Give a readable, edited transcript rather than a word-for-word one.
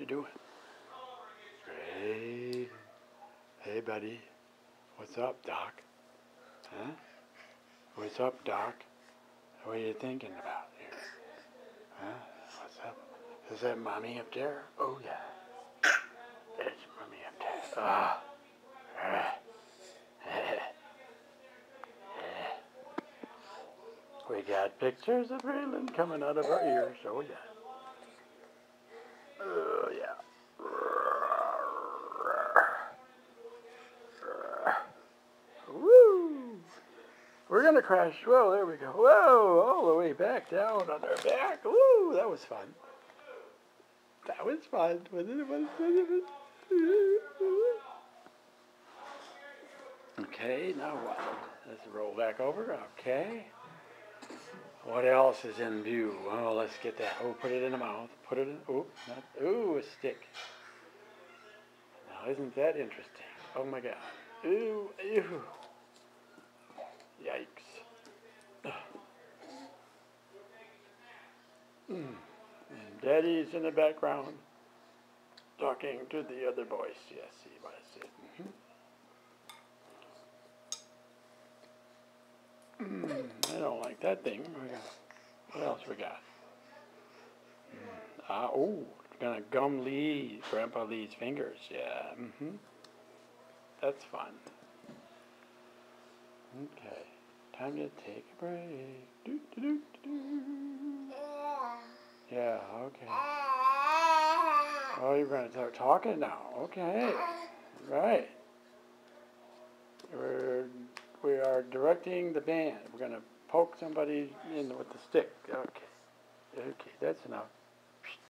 you doing? Great. Hey, buddy. What's up, Doc? Huh? What's up, Doc? What are you thinking about here? Huh? What's up? Is that Mommy up there? Oh, yeah. There's Mommy up there. Ah. We got pictures of Raylan coming out of our ears. Oh, yeah. Oh, yeah. Woo! We're going to crash. Whoa, there we go. Whoa, all the way back down on our back. Woo, that was fun. That was fun. Okay, now what? Let's roll back over. Okay. What else is in view? Oh, let's get that. Oh, put it in the mouth. Put it in. Oh, not. Ooh, a stick. Now, isn't that interesting? Oh my God. Ooh, ew. Yikes. And Daddy's in the background talking to the other boys. Yes, he was. I don't like that thing. What else we got? Oh, gonna gum Grandpa Lee's fingers. Yeah. That's fun. Okay, time to take a break. Do, do, do, do. Yeah. Okay. Oh, you're gonna start talking now. Okay. Right. We are directing the band. We're gonna poke somebody in with the stick. Okay. Okay, that's enough.